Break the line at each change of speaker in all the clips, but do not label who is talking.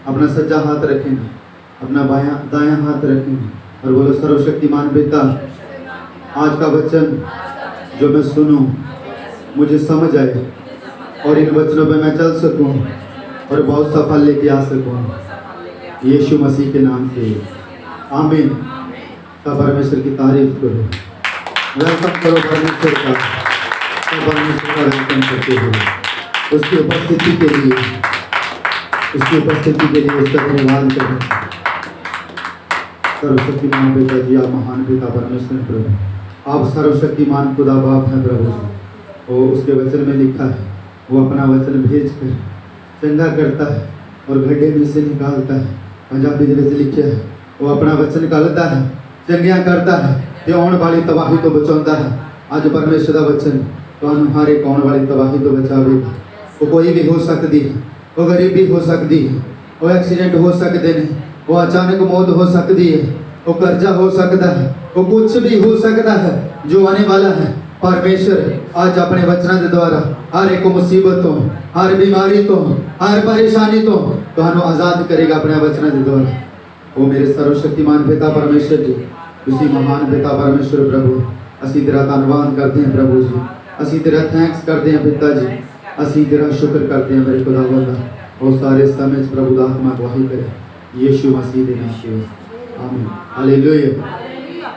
अपना सज्जा हाथ रखेंगे, अपना दायां हाथ रखेंगे और बोलो सर्वशक्तिमान पिता, आज का वचन जो मैं सुनूं मुझे समझ आए और इन वचनों पे मैं चल सकूं और बहुत सफल लेके आ सकूं, यीशु मसीह के नाम से आमीन। तो परमेश्वर की तारीफ करो, वेलकम करो परमेश्वर का, तो परमेश्वर का वेलकम करते हो उसकी उपस्थिति के लिए, उसकी उपस्थिति के लिए उसका धन्यवाद करें। सर्वशक्तिमान पिता जी, आप महान पिता परमेश्वर प्रभु, आप सर्वशक्तिमान खुदा बाप हैं प्रभु जी। वो उसके वचन में लिखा है, वो अपना वचन भेज कर चंगा करता है और गड्ढे में से निकालता है। पंजाबी में लिखे है, वो अपना वचन निकालता है, चंगिया करता है, ते आने वाली तबाही तो बचाता है। आज परमेश्वर का वचन तो हमारे आने वाली तबाही तो बचावेगा। वो कोई भी हो सकती है, वो गरीबी हो सकती है, वो एक्सीडेंट हो सकते हैं, वो अचानक मौत हो सकती है, वो कर्जा हो सकता है, वो कुछ भी हो सकता है जो आने वाला है। परमेश्वर आज अपने वचन के द्वारा हर एक मुसीबत तो, हर बीमारी तो, हर परेशानी तो हमें आज़ाद करेगा अपने वचन के द्वारा। वो मेरे सर्वशक्तिमान पिता परमेश्वर जी, उसी महान पिता परमेश्वर प्रभु, असी तेरा धन्यवाद करते हैं प्रभु जी, असी तेरा थैंक्स करते हैं पिता जी, असी तेरा शुक्र करते हैं मेरे खुदावंद। और सारे समय प्रभु दा आत्मा गवाही करे, यीशु मसीह के नाम से आमीन। Hallelujah,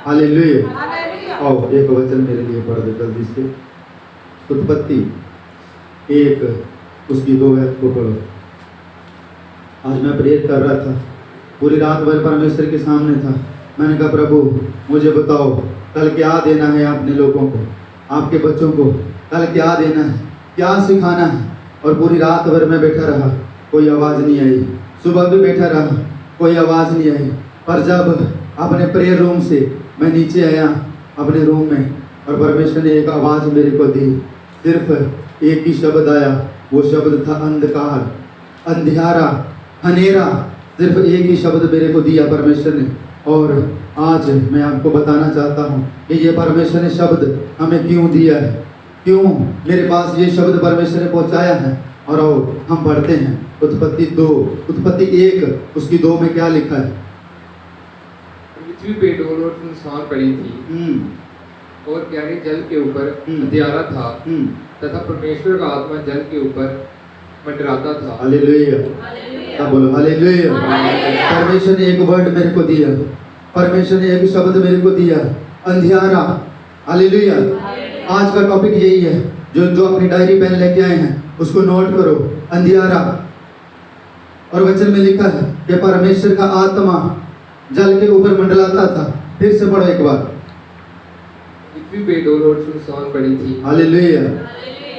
hallelujah. आओ एक वचन मेरे लिए पढ़ दो जल्दी से, उत्पत्ति 1 उसकी 2 को पढ़ो। आज मैं प्रेयर कर रहा था, पूरी रात भर परमेश्वर के सामने था। मैंने कहा प्रभु मुझे बताओ कल क्या देना है अपने लोगों को, आपके बच्चों को कल क्या देना है, क्या सिखाना है। और पूरी रात भर मैं बैठा रहा, कोई आवाज़ नहीं आई। सुबह भी बैठा रहा, कोई आवाज़ नहीं आई। पर जब अपने प्रेयर रूम से मैं नीचे आया अपने रूम में, और परमेश्वर ने एक आवाज़ मेरे को दी, सिर्फ एक ही शब्द आया, वो शब्द था अंधकार, अंधियारा, हनेरा। सिर्फ एक ही शब्द मेरे को दिया परमेश्वर ने। और आज मैं आपको बताना चाहता हूँ कि ये परमेश्वर ने शब्द हमें क्यों दिया है, क्यों मेरे पास ये शब्द परमेश्वर ने पहुँचाया है। और हम पढ़ते हैं उत्पत्ति 2, उत्पत्ति 1 उसकी 2 में क्या लिखा है।
पृथ्वी पे डोल और सुनसान पड़ी थी और गहरे जल के ऊपर अंधियारा था तथा परमेश्वर का आत्मा जल के ऊपर मंडराता था।
हालेलुया, क्या बोलो हालेलुया। परमेश्वर ने एक वर्ड मेरे को दिया, परमेश्वर ने एक शब्द मेरे को दिया, अंधियारा। हालेलुया। आज का टॉपिक यही है, जो अपनी डायरी पेन लेके आए हैं उसको नोट करो, अंधियारा। और वचन में लिखा है कि परमेश्वर का आत्मा जल के ऊपर मंडलाता था। फिर से पढ़ो एक बार।
पृथ्वी पे डोल और सुनसान पड़ी थी।
हालेलुया।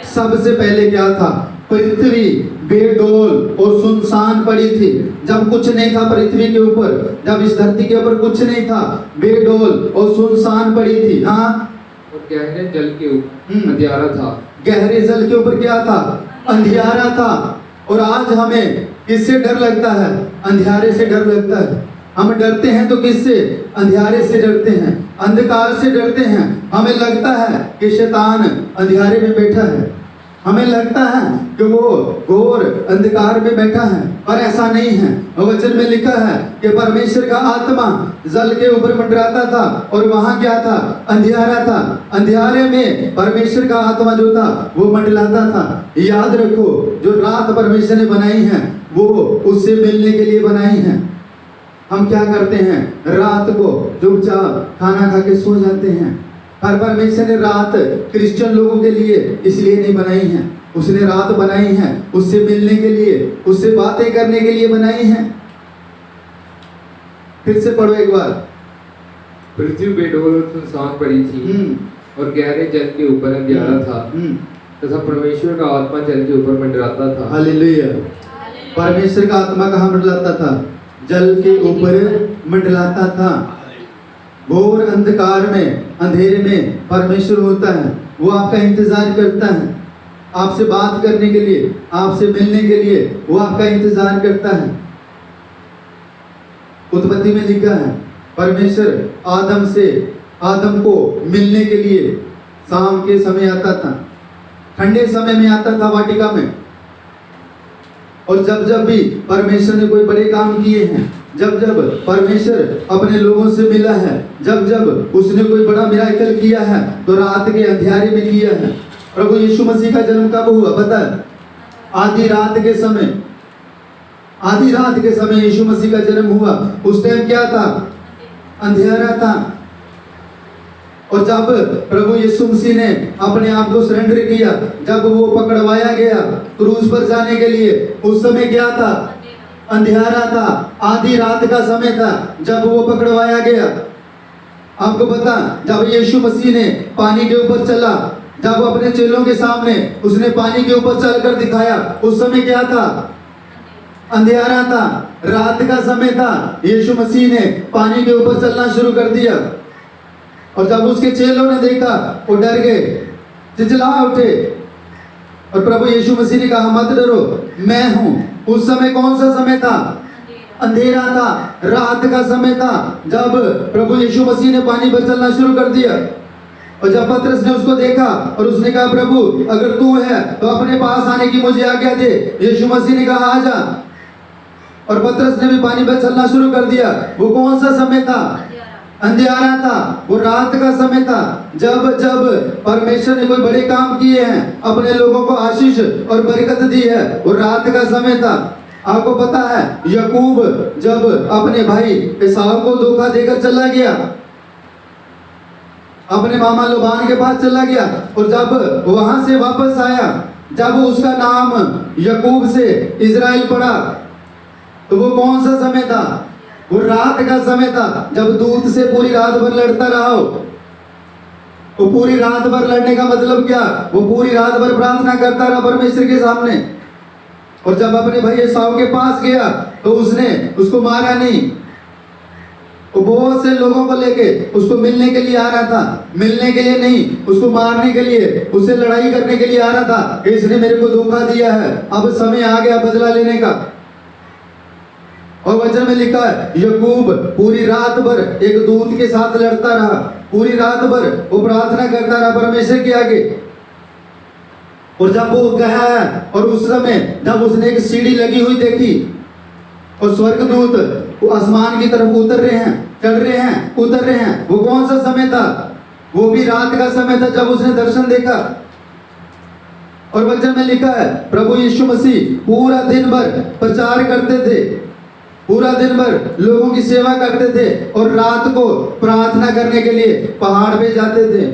सबसे पहले क्या था, पृथ्वी बेडोल और सुनसान पड़ी थी। जब कुछ नहीं था पृथ्वी के ऊपर, जब इस धरती के ऊपर कुछ नहीं था, बेडोल और सुनसान पड़ी थी। हाँ,
और गहरे जल के ऊपर अंधियारा था।
गहरे जल के ऊपर क्या था, अंधियारा था। और आज हमें किससे डर लगता है, अंधियारे से डर लगता है। हम डरते हैं तो किससे, अंधियारे से डरते हैं, अंधकार से डरते हैं। हमें लगता है कि शैतान अंधियारे में बैठा है, हमें लगता है कि वो घोर अंधकार में बैठा है, पर ऐसा नहीं है। वचन में लिखा है कि परमेश्वर का आत्मा जल के ऊपर मंडराता था और वहां क्या था, अंधियारा था। अंधियारे में परमेश्वर का आत्मा जो था वो मंडलाता था। याद रखो, जो रात परमेश्वर ने बनाई है वो उससे मिलने के लिए बनाई है। हम क्या करते हैं, रात को चुपचाप खाना खा के सो जाते हैं। पर परमेश्वर ने रात क्रिश्चियन लोगों के लिए इसलिए नहीं बनाई है, उसने रात बनाई है उससे मिलने के लिए, उससे बातें करने के लिए बनाई है। फिर से पढ़ो एक बार।
पृथ्वी पे डोल और सुनसान पड़ी थी और गहरे जल के ऊपर अंधियारा था तथा परमेश्वर का आत्मा जल के ऊपर मंडराता था।
हालेलुया। परमेश्वर का आत्मा कहाँ मंडलाता था, जल के ऊपर मंडलाता था। घोर अंधकार में, अंधेरे में परमेश्वर होता है, वो आपका इंतजार करता है, आपसे बात करने के लिए, आपसे मिलने के लिए वो आपका इंतजार करता है। उत्पत्ति में लिखा है परमेश्वर आदम को मिलने के लिए शाम के समय आता था, ठंडे समय में आता था वाटिका में। और जब जब भी परमेश्वर ने कोई बड़े काम किए हैं, जब जब परमेश्वर अपने लोगों से मिला है, जब जब उसने कोई बड़ा मिराकल किया है, तो रात के अंधेरे में किया है। प्रभु यीशु मसीह का जन्म कब हुआ पता है? आधी रात के समय, आधी रात के समय यीशु मसीह का जन्म हुआ। उस टाइम क्या था? अंधेरा था। और जब प्रभु यीशु मसीह ने अपने आप को सरेंडर किया, जब वो पकड़वाया गया क्रूस पर जाने के लिए, उस समय क्या था? अंधेरा था, आधी रात का समय था जब वो पकड़वाया गया। आपको पता, जब यीशु मसीह ने पानी के ऊपर चला, जब अपने चेलों के सामने उसने पानी के ऊपर चलकर दिखाया, उस समय क्या था? अंधेरा था, रात का समय था। यीशु मसीह ने पानी के ऊपर चलना शुरू कर दिया, और जब उसके चेलों ने देखा वो डर गए, चिल्ला उठे, और प्रभु यीशु मसीह ने कहा मत डरो, मैं हूं। उस समय कौन सा समय था? अंधेरा था, रात का समय था, जब प्रभु यीशु मसीह ने पानी पर चलना शुरू कर दिया। और जब पतरस ने उसको देखा और उसने कहा प्रभु अगर तू है तो अपने पास आने की मुझे आज्ञा दे, यीशु मसीह ने कहा आजा, और पतरस ने भी पानी पर चलना शुरू कर दिया। वो कौन सा समय था? अंधेरा था, वो रात का समय था। जब जब परमेश्वर ने कोई बड़े काम किए हैं, अपने लोगों को आशीष और बरकत दी है, वो रात का समय था। आपको पता है याकूब जब अपने भाई एसाव को धोखा देकर चला गया, अपने मामा लोबान के पास चला गया, और जब वहां से वापस आया, जब उसका नाम याकूब से इजराइल पड़ा, तो वो कौन सा समय था? वो रात का समय था, जब दूत से पूरी रात भर लड़ता रहा हो। वो पूरी रात भर लड़ने का मतलब क्या? वो पूरी रात भर प्रार्थना करता रहा परमेश्वर के सामने। और जब अपने भाई एसाव के पास गया तो उसने उसको मारा नहीं। वो बहुत से लोगों को लेके उसको मिलने के लिए आ रहा था, मिलने के लिए नहीं, उसको मारने के लिए, उससे लड़ाई करने के लिए आ रहा था। इसने मेरे को धोखा दिया है, अब समय आ गया बदला लेने का। और वचन में लिखा है याकूब पूरी रात भर एक दूत के साथ लड़ता रहा, पूरी रात भर वो प्रार्थना करता रहा परमेश्वर के आगे। और जब वो गया और उस समय जब उसने एक सीढ़ी लगी हुई देखी, और स्वर्गदूत आसमान की तरफ उतर रहे हैं, चढ़ रहे हैं, उतर रहे हैं, वो कौन सा समय था? वो भी रात का समय था जब उसने दर्शन देखा। और वचन में लिखा है प्रभु यीशु मसीह पूरा दिन भर प्रचार करते थे, पूरा दिन भर लोगों की सेवा करते थे, और रात को प्रार्थना करने के लिए पहाड़ पे जाते थे,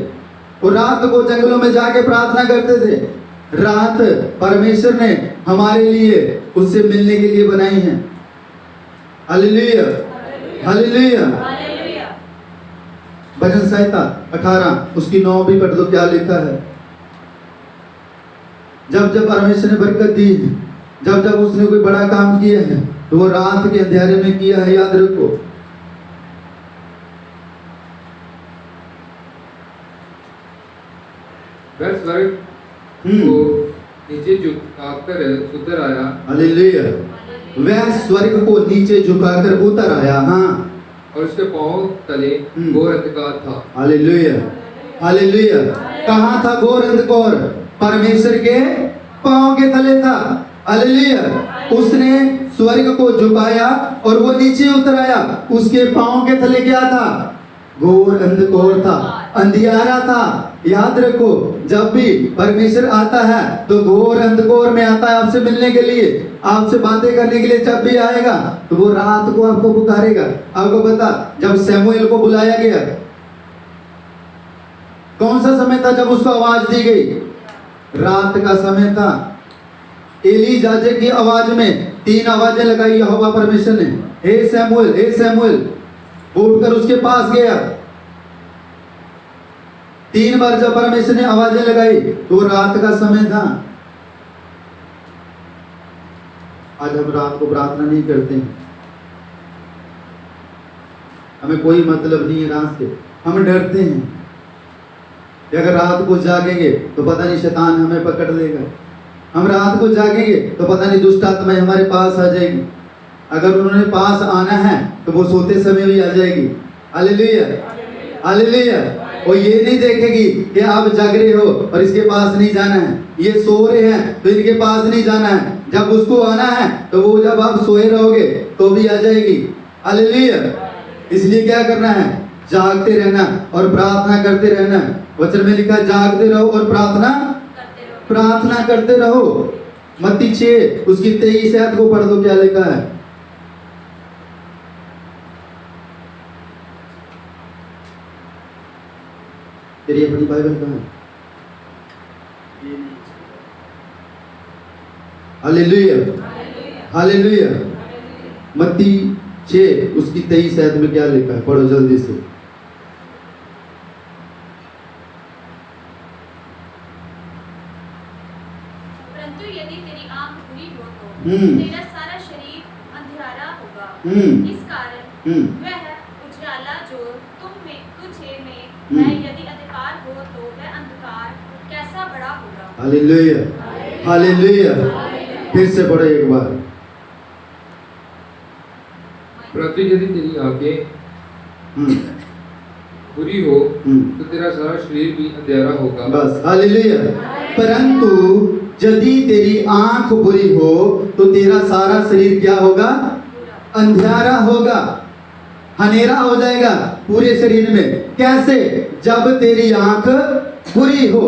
और रात को जंगलों में जाके प्रार्थना करते थे। रात परमेश्वर ने हमारे लिए उससे मिलने के लिए बनाई है। Hallelujah, hallelujah. भजन संहिता 18 उसकी 9 भी पढ़ दो, क्या लिखा है? जब जब परमेश्वर ने बरकत दी, जब जब उसने कोई बड़ा काम किया है, तो वो रात के अंधेरे में किया है, याद रखो।
वह स्वर्ग को नीचे झुकाकर उतर आया।
हालेलुया। वह स्वर्ग को नीचे झुकाकर उतर आया, हाँ,
और उसके पांव तले घोर अंधकार था।
Hallelujah, hallelujah. कहाँ था घोर अंधकार? परमेश्वर के पांव के तले था। हालेलुया। उसने स्वर्ग को झुकाया और वो नीचे उतर आया। उसके पांव के तले क्या था? घोर अंधकार था, अंधियारा था। याद रखो, जब भी परमेश्वर आता है तो घोर अंधकार में आता है आपसे मिलने के लिए, आपसे बातें करने के लिए। जब भी आएगा तो वो रात को आपको पुकारेगा। आपको पता, जब शमूएल को बुलाया गया, कौन सा समय था जब उसको आवाज दी गई? रात का समय था। एली जाजक की आवाज में 3 आवाजें लगाई यहोवा परमेश्वर ने, हे शमूएल, हे शमूएल। वो उठकर उसके पास गया। 3 बार जब परमेश्वर ने आवाजें लगाई तो रात का समय था। आज हम रात को प्रार्थना नहीं करते हैं, हमें कोई मतलब नहीं है रात से। हम डरते हैं कि अगर रात को जागेंगे तो पता नहीं शैतान हमें पकड़ लेगा, हम रात को जागेंगे तो पता नहीं दुष्ट आत्माएं हमारे पास आ जाएगी। अगर उन्होंने पास आना है तो वो सोते समय भी आ जाएगी। Hallelujah, hallelujah. और ये नहीं देखेगी कि आप जाग रहे हो और इसके पास नहीं जाना है, ये सो रहे हैं तो इनके पास नहीं जाना है। जब उसको आना है तो वो जब आप सोए रहोगे तो भी आ जाएगी। हालेलुया। इसलिए क्या करना है? जागते रहना और प्रार्थना करते रहना। वचन में लिखा है जागते रहो और प्रार्थना करते रहो। मत्ती 6 उसकी 23 आयत को पढ़ दो, क्या लिखा है? तेरी अपनी बाइबल कहाँ है? Hallelujah, hallelujah. मत्ती 6 उसकी 23 आयत में क्या लिखा है? पढ़ो जल्दी से।
परंतु यदि तेरी आंख बुरी हो तो तेरा सारा शरीर अंधियारा होगा। इस कारण वह उजाला जो तुझे में है, यदि अंधकार हो तो वह अंधकार कैसा बड़ा होगा।
Hallelujah, hallelujah. फिर से पढ़ो एक बार।
परंतु यदि तेरी आंखें बुरी हो तो तेरा सारा शरीर भी अंधेरा होगा।
बस, हालेलुया। परंतु यदि तेरी आंख बुरी हो तो तेरा सारा शरीर क्या होगा? अंधेरा होगा, हनेरा हो जाएगा पूरे शरीर में। कैसे? जब तेरी आंख बुरी हो।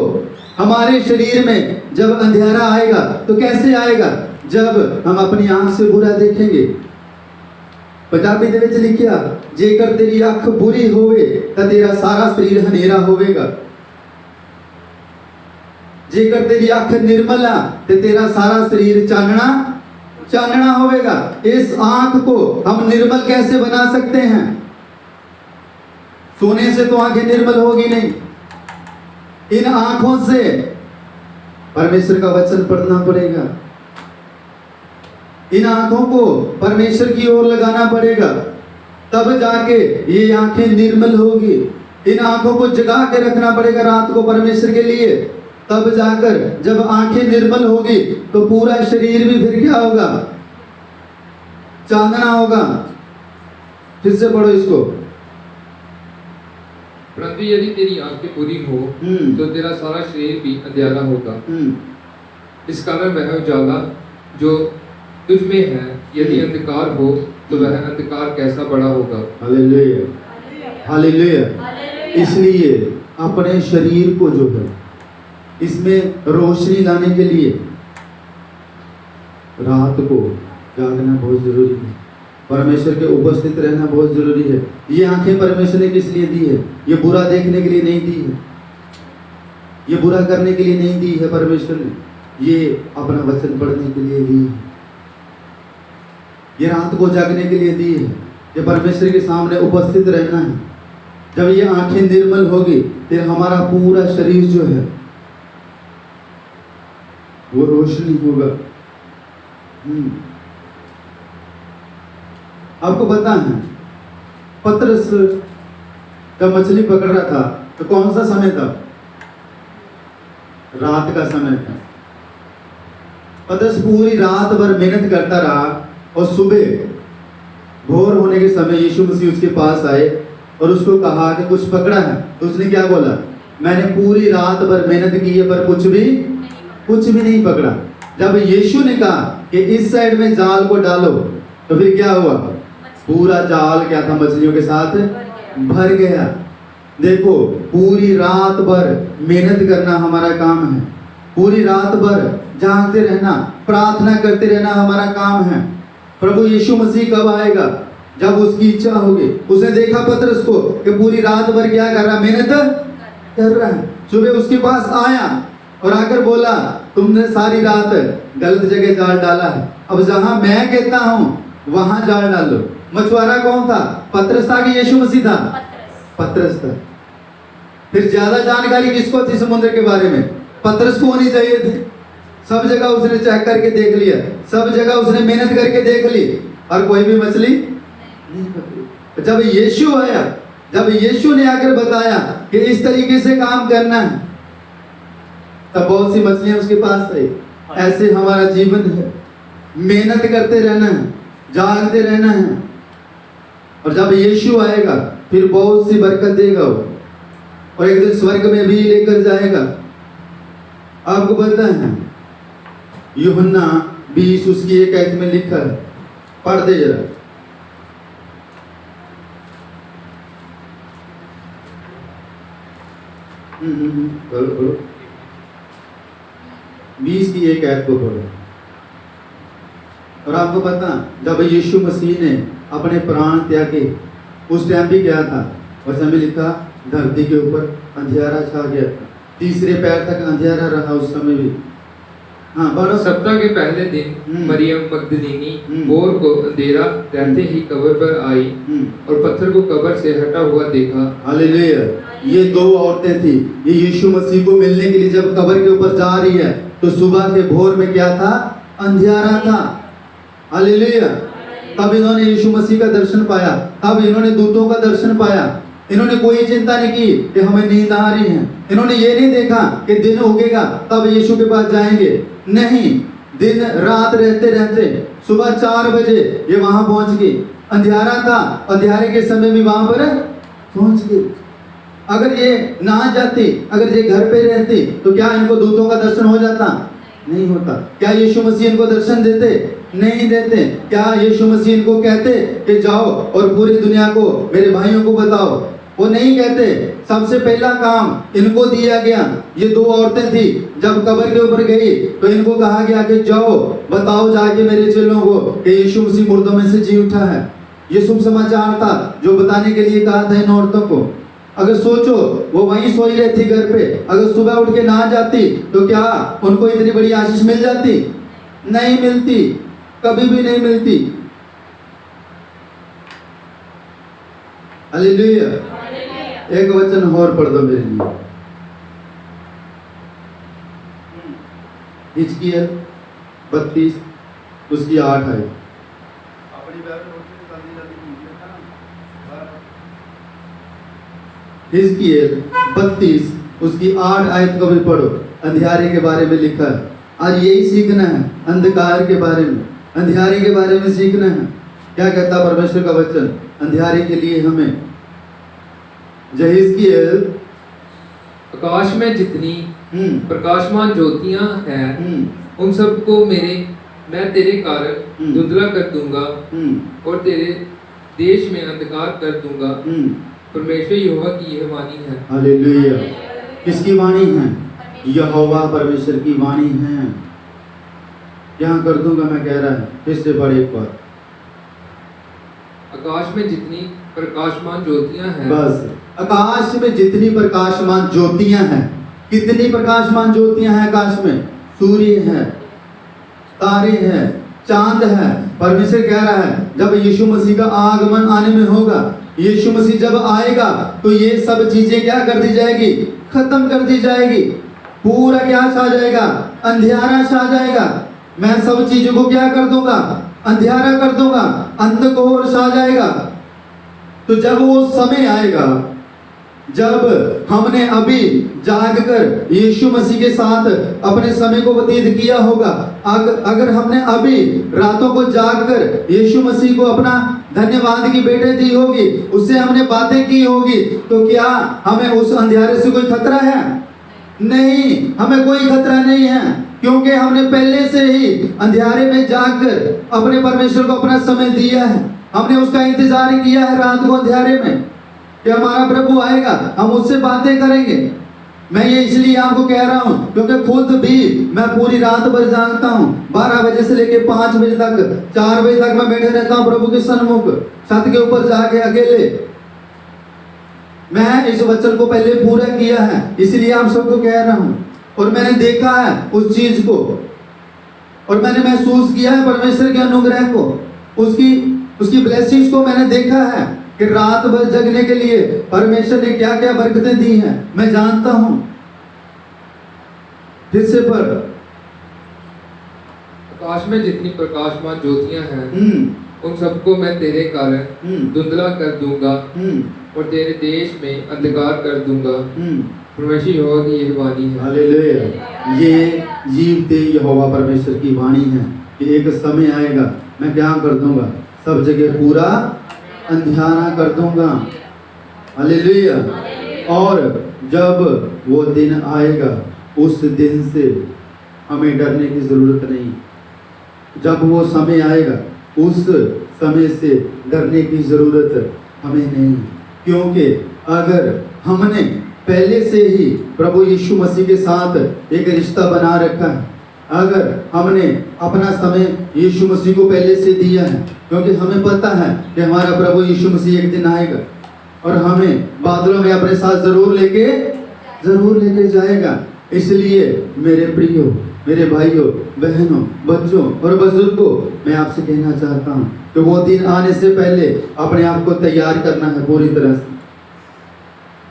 हमारे शरीर में जब अंधेरा आएगा तो कैसे आएगा? जब हम अपनी आंख से बुरा देखेंगे। पंजाबी दे विच लिखिया, जेकर तेरी अख बुरी होवे तो तेरा सारा शरीर हनेरा होवेगा। जेकर तेरी अख निर्मल है तो तेरा सारा शरीर चानना होवेगा। इस आंख को हम निर्मल कैसे बना सकते हैं? सोने से तो आंखें निर्मल होगी नहीं। इन आंखों से परमेश्वर का वचन पढ़ना पड़ेगा। इन आंखों को परमेश्वर की ओर लगाना पड़ेगा, तब जाके ये आंखें निर्मल होगी। इन आंखों को जगा के रखना पड़ेगा रात को परमेश्वर के लिए, तब जाकर जब आंखें निर्मल होगी तो पूरा शरीर भी फिर क्या होगा? चांदना होगा। फिर से पढ़ो इसको।
परंतु यदि तेरी आंखें बुरी हो तो तेरा सारा शरीर भी अंधेरा होगा। इस कारण वह उजाला जो तुझ में है, यदि अंधकार हो तो वह अंधकार कैसा बड़ा होगा।
Hallelujah, hallelujah. इसलिए अपने शरीर को जो है इसमें रोशनी लाने के लिए रात को जागना बहुत जरूरी है। परमेश्वर के उपस्थित रहना बहुत जरूरी है। ये आंखें परमेश्वर ने किस लिए दी है? ये बुरा देखने के लिए नहीं दी है, ये बुरा करने के लिए नहीं दी है परमेश्वर ने। ये अपना वचन पढ़ने के लिए दी है, ये रात को जागने के लिए दी है, ये परमेश्वर के सामने उपस्थित रहना है। जब ये आंखें निर्मल होगी फिर हमारा पूरा शरीर जो है वो रोशनी होगा। आपको पता है पतरस जब मछली पकड़ रहा था तो कौन सा समय था? रात का समय था। पतरस पूरी रात भर मेहनत करता रहा और सुबह भोर होने के समय यीशु मसीह उसके पास आए और उसको कहा कि कुछ पकड़ा है? तो उसने क्या बोला? मैंने पूरी रात भर मेहनत की है पर कुछ भी नहीं पकड़ा। जब यीशु ने कहा कि इस साइड में जाल को डालो तो फिर क्या हुआ? पूरा जाल क्या था? मछलियों के साथ भर गया। देखो, पूरी रात भर मेहनत करना हमारा काम है। पूरी रात भर जागते रहना, प्रार्थना करते रहना हमारा काम है। प्रभु यीशु मसीह कब आएगा? जब उसकी इच्छा होगी। उसने देखा पतरस को कि पूरी रात भर क्या कर रहा? मेहनत कर रहा है। सुबह उसके पास आया और आकर बोला, तुमने सारी रात गलत जगह जाल डाला है, अब जहां मैं कहता हूं वहां जाल डालो। मछुआरा कौन था? पतरस था कि यीशु मसीह था? पतरस था। फिर ज्यादा जानकारी किसको थी समुद्र के बारे में? पतरस को होनी चाहिए थी। सब जगह उसने चेक करके देख लिया, सब जगह उसने मेहनत करके देख ली और कोई भी मछली नहीं पकड़ी। जब यीशु आया, जब यीशु ने आकर बताया कि इस तरीके से काम करना है, तब बहुत सी मछलियां उसके पास आई। ऐसे हमारा जीवन है, मेहनत करते रहना है, जागते रहना है, और जब यीशु आएगा फिर बहुत सी बरकत देगा वो, और एक दिन स्वर्ग में भी लेकर जाएगा। आपको पता है यूहन्ना 20 उसकी 1 आयत में लिखा है, पढ़ दे जरा। बोलो 20 की 1 आयत को पढ़ो। और आपको पता, जब यीशु मसीह ने अपने प्राण त्यागे उस टाइम भी क्या था, वैसे में लिखा धरती के ऊपर अंधियारा छा गया था, तीसरे पैर तक अंधियारा रहा उस समय भी। हाँ बोलो।
सप्ताह के पहले दिन मरियम मगदलीनी भोर को अंधेरा रहते ही कब्र पर आई और पत्थर को कब्र से हटा हुआ देखा।
हालेलुया। ये 2 औरतें थी, ये यीशु मसीह को मिलने के लिए जब कब्र के ऊपर जा रही है तो सुबह के भोर में क्या था, अंधियारा था। हालेलुया। तब इन्होंने यीशु मसीह का दर्शन पाया, तब इन्होंने दूतों का दर्शन पाया। इन्होंने कोई चिंता नहीं की कि हमें नींद आ रही है, इन्होंने ये नहीं देखा कि दिन उगेगा तब यीशु के पास जाएंगे, नहीं, दिन रात रहते रहते सुबह 4 बजे ये वहां पहुंच गए। अंधियारा था, अंधियारे के समय भी वहां पर पहुंच गए। अगर ये ना जाती, अगर ये घर पे रहती तो क्या इनको दूतों का दर्शन हो जाता? नहीं होता। क्या यीशु मसीह इनको दर्शन देते? नहीं देते। क्या यीशु मसीह इनको कहते कि जाओ और पूरी दुनिया को, मेरे भाइयों को बताओ? वो नहीं कहते। सबसे पहला काम इनको दिया गया, ये 2 औरतें थी, जब कब्र के ऊपर गई तो इनको कहा गया कि जाओ बताओ जाके मेरे चेलों को कि यीशु मसीह मुर्दों में से जी उठा है। ये शुभ समाचार था जो बताने के लिए कहा था इन औरतों को। अगर सोचो वो वहीं सोई रहती घर पे, अगर सुबह उठ के ना जाती तो क्या उनको इतनी बड़ी आशीष मिल जाती? नहीं मिलती, कभी भी नहीं मिलती। हालेलुया। एक वचन और पढ़ दो मेरे लिए, हिजकिय्याह 32 उसकी 8 है। हिजकिय्याह 32 उसकी 8 आयत को भी पढ़ो। अंधियारे के बारे में लिखा है। आज यही सीखना है, अंधकार के बारे में, अंधियारे के बारे में सीखना है। क्या कहता परमेश्वर का वचन अंधियारे के लिए हमें? हिजकिय्याह
आकाश में जितनी प्रकाशमान ज्योतियां हैं उन सबको मैं तेरे कारण धुंधला कर दूंगा और तेरे देश में अंधकार कर दूंगा। परमेश्वर यहोवा की यह वाणी है।
हालेलुया। किसकी वाणी है? यहोवा परमेश्वर की वाणी है। क्या कर दूंगा मैं कह रहा है, फिर से पढ़ एक बार।
आकाश में जितनी प्रकाशमान ज्योतियां हैं, बस
आकाश में जितनी प्रकाशमान ज्योतियां हैं। कितनी प्रकाशमान ज्योतियां हैं आकाश में? सूर्य है, तारे हैं, चांद है। परमेश्वर कह रहा है जब यीशु मसीह का आगमन आने में होगा, यीशु मसीह जब आएगा तो ये सब चीजें क्या कर दी जाएगी? खत्म कर दी जाएगी। पूरा क्या छा जाएगा? अंधियारा छा जाएगा। मैं सब चीजों को क्या कर दूंगा? अंधियारा कर दूंगा, अंधकोर छा जाएगा। तो जब वो समय आएगा, जब हमने अभी जागकर यीशु मसीह के साथ अपने समय को व्यतीत किया होगा, अगर हमने अभी रातों को जागकर यीशु मसीह को अपना धन्यवाद की भेंट दी होगी, उससे हमने बातें की होगी, तो क्या हमें उस अंधियारे से कोई खतरा है? नहीं, हमें कोई खतरा नहीं है, क्योंकि हमने पहले से ही अंधियारे में जागकर अपने परमेश्वर को अपना समय दिया है। हमने उसका इंतजार किया है रात को अंधियारे में कि हमारा प्रभु आएगा, हम उससे बातें करेंगे। मैं ये इसलिए आपको कह रहा हूँ क्योंकि खुद भी मैं पूरी रात भर जागता हूँ। 12 बजे से लेकर 5 बजे तक, 4 बजे तक मैं बैठे रहता हूँ प्रभु के सन्मुख, छत के ऊपर जाके अकेले। मैं इस वचन को पहले पूरा किया है, इसलिए आप सबको कह रहा हूँ। और मैंने देखा है उस चीज को, और मैंने महसूस किया है परमेश्वर के अनुग्रह को, उसकी ब्लेसिंग्स को मैंने देखा है कि रात भर जगने के लिए परमेश्वर ने क्या क्या बरकतें दी हैं, मैं जानता हूं। फिर से पर
आकाश में जितनी प्रकाशमान ज्योतियां हैं उन सबको मैं तेरे कारण धुंधला कर दूंगा और तेरे देश में अंधकार कर दूंगा। परमेश्वर यहोवा की यह वाणी है।
हालेलुया। ये जीवते यहोवा परमेश्वर की वाणी है कि एक समय आएगा, मैं क्या कर दूंगा? सब जगह पूरा अंधियारा कर दूंगा। हालेलुया। और जब वो दिन आएगा, उस दिन से हमें डरने की जरूरत नहीं। जब वो समय आएगा उस समय से डरने की जरूरत हमें नहीं, क्योंकि अगर हमने पहले से ही प्रभु यीशु मसीह के साथ एक रिश्ता बना रखा है, अगर हमने अपना समय यीशु मसीह को पहले से दिया है, क्योंकि हमें पता है कि हमारा प्रभु यीशु मसीह एक दिन आएगा और हमें बादलों में अपने साथ जरूर लेके जाएगा। इसलिए मेरे प्रियो, मेरे भाइयों, बहनों, बच्चों और बुजुर्गों, मैं आपसे कहना चाहता हूँ कि वो दिन आने से पहले अपने आप को तैयार करना है पूरी तरह से।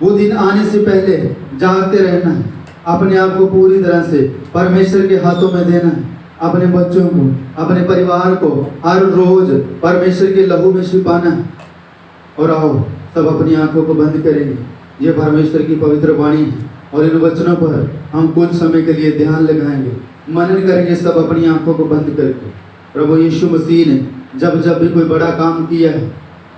वो दिन आने से पहले जागते रहना है, अपने आप को पूरी तरह से परमेश्वर के हाथों में देना है, अपने बच्चों को, अपने परिवार को हर रोज परमेश्वर के लहू में छिपाना है। और आओ सब अपनी आंखों को बंद करेंगे, ये परमेश्वर की पवित्र वाणी है और इन वचनों पर हम कुछ समय के लिए ध्यान लगाएंगे, मनन करेंगे सब अपनी आंखों को बंद करके। प्रभु यीशु मसीह ने जब जब भी कोई बड़ा काम किया है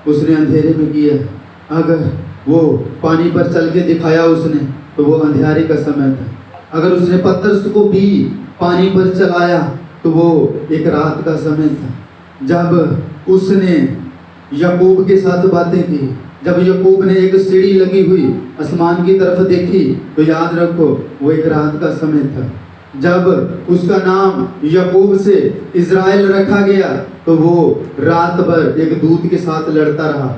उसने अंधेरे में किया है। अगर वो पानी पर चल के दिखाया उसने तो वो अंधेरे का समय था। अगर उसने पतरस को भी पानी पर चलाया तो वो एक रात का समय था। जब उसने याकूब के साथ बातें की, जब याकूब ने एक सीढ़ी लगी हुई आसमान की तरफ देखी तो याद रखो वो एक रात का समय था। जब उसका नाम याकूब से इज़राइल रखा गया तो वो रात भर एक दूत के साथ लड़ता रहा।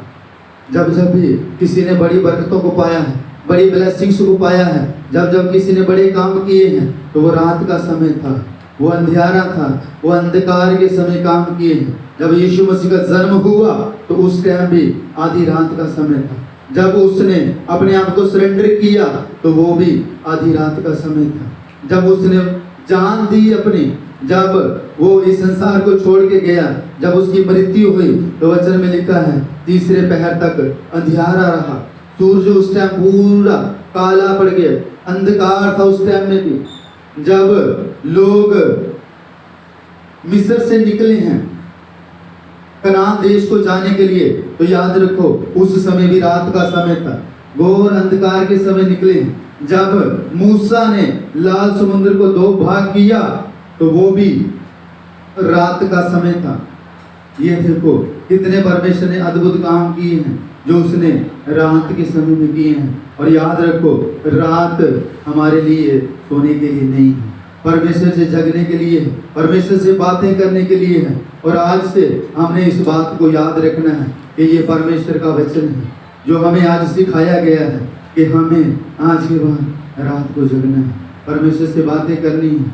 जब जब भी किसी ने बड़ी बरकतों को पाया है, बड़ी ब्लेसिंग्स को पाया है, जब जब किसी ने बड़े काम किए हैं तो वो रात का समय था, वो अंधियारा था, वो अंधकार के समय काम किए हैं। जब यीशु मसीह का जन्म हुआ तो उस टाइम भी आधी रात का समय था। जब उसने अपने आप को सरेंडर किया तो वो भी आधी रात का समय था। जब उसने जान दी अपनी, जब वो इस संसार को छोड़ के गया, जब उसकी मृत्यु हुई तो वचन में लिखा है तीसरे पहर तक अंधियारा रहा। सूरज उस टाइम पूरा काला पड़ गया, अंधकार था उस टाइम में भी। जब लोग मिस्र से निकले हैं कनान देश को जाने के लिए तो याद रखो उस समय भी रात का समय था, घोर अंधकार के समय निकले। जब मूसा ने लाल समुद्र को दो भाग किया तो वो भी रात का समय था। ये देखो कितने परमेश्वर ने अद्भुत काम किए हैं जो उसने रात के समय में किए हैं। और याद रखो रात हमारे लिए सोने के लिए नहीं है, परमेश्वर से जगने के लिए है, परमेश्वर से बातें करने के लिए है। और आज से हमने इस बात को याद रखना है कि ये परमेश्वर का वचन है जो हमें आज सिखाया गया है कि हमें आज के बाद रात को जगना है, परमेश्वर से बातें करनी है।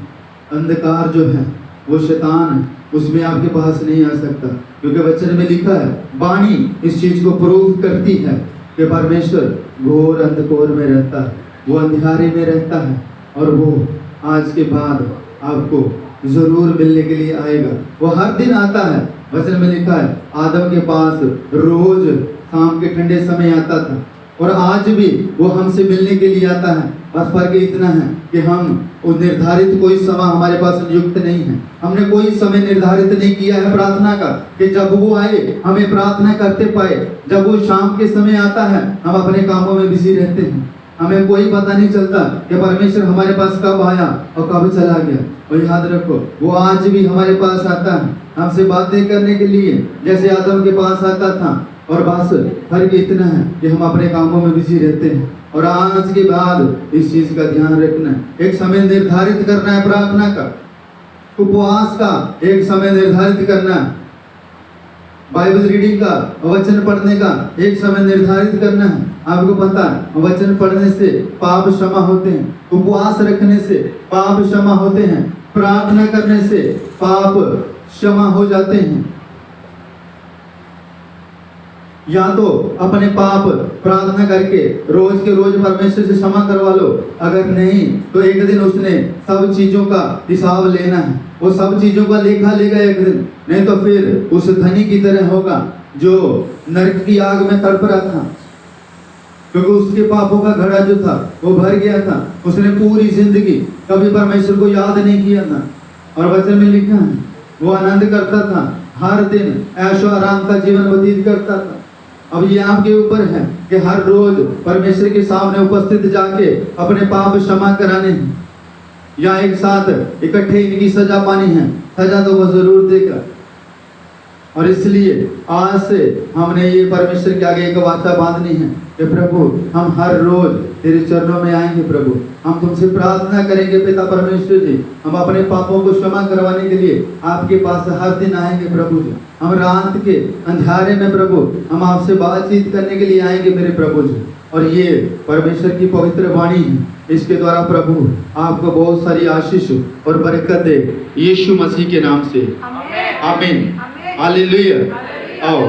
अंधकार जो है वो शैतान है, उसमें आपके पास नहीं आ सकता, क्योंकि वचन में लिखा है, वाणी इस चीज को प्रूव करती है कि परमेश्वर घोर अंधकार में रहता है, वो अंधियारे में रहता है और वो आज के बाद आपको जरूर मिलने के लिए आएगा। वो हर दिन आता है, वचन में लिखा है आदम के पास रोज शाम के ठंडे समय आता था और आज भी वो हमसे मिलने के लिए आता है। बस फर्क इतना है कि हम वो निर्धारित कोई समय हमारे पास नियुक्त नहीं है, हमने कोई समय निर्धारित नहीं किया है प्रार्थना का कि जब वो आए हमें प्रार्थना करते पाए। जब वो शाम के समय आता है हम अपने कामों में बिजी रहते हैं, हमें कोई पता नहीं चलता कि परमेश्वर हमारे पास कब आया और कब चला गया। और याद रखो वो आज भी हमारे पास आता है हमसे बातें करने के लिए, जैसे आदम के पास आता था। और बस फर्क इतना है कि हम अपने कामों में बिजी रहते हैं। और आज के बाद इस चीज का ध्यान रखना है, एक समय निर्धारित करना है प्रार्थना का, उपवास का एक समय निर्धारित करना है, बाइबल रीडिंग का, वचन पढ़ने का एक समय निर्धारित करना है। आपको पता है वचन पढ़ने से पाप क्षमा होते हैं, उपवास रखने से पाप क्षमा होते हैं, प्रार्थना करने से पाप क्षमा हो जाते हैं। या तो अपने पाप प्रार्थना करके रोज के रोज परमेश्वर से क्षमा करवा लो, अगर नहीं तो एक दिन उसने सब चीजों का हिसाब लेना है, वो सब चीजों का लेखा लेगा एक दिन। नहीं तो फिर उस धनी की तरह होगा जो नरक की आग में तड़प रहा था, क्योंकि उसके पापों का घड़ा जो था वो भर गया था। उसने पूरी जिंदगी कभी परमेश्वर को याद नहीं किया था। और वचन में लिखा है वो आनंद करता था, हर दिन ऐशो आराम का जीवन व्यतीत करता था। अब ये आपके ऊपर है कि हर रोज परमेश्वर के सामने उपस्थित जाके अपने पाप क्षमा कराने हैं। या एक साथ इकट्ठे इनकी सजा पानी है, सजा तो वो जरूर देगा। और इसलिए आज से हमने ये परमेश्वर के आगे एक वाचा बांधनी है कि प्रभु हम हर रोज तेरे चरणों में आएंगे। प्रभु हम तुमसे प्रार्थना करेंगे पिता परमेश्वर जी, हम अपने पापों को क्षमा करवाने के लिए आपके पास हर दिन आएंगे। प्रभु जी हम रात के अंधेरे में प्रभु हम आपसे बातचीत करने के लिए आएंगे मेरे प्रभु जी। और ये परमेश्वर की पवित्र वाणी है, इसके द्वारा प्रभु आपको बहुत सारी आशीष और बरकत दे, यीशु मसीह के नाम से आमीन। हालेलुया। आओ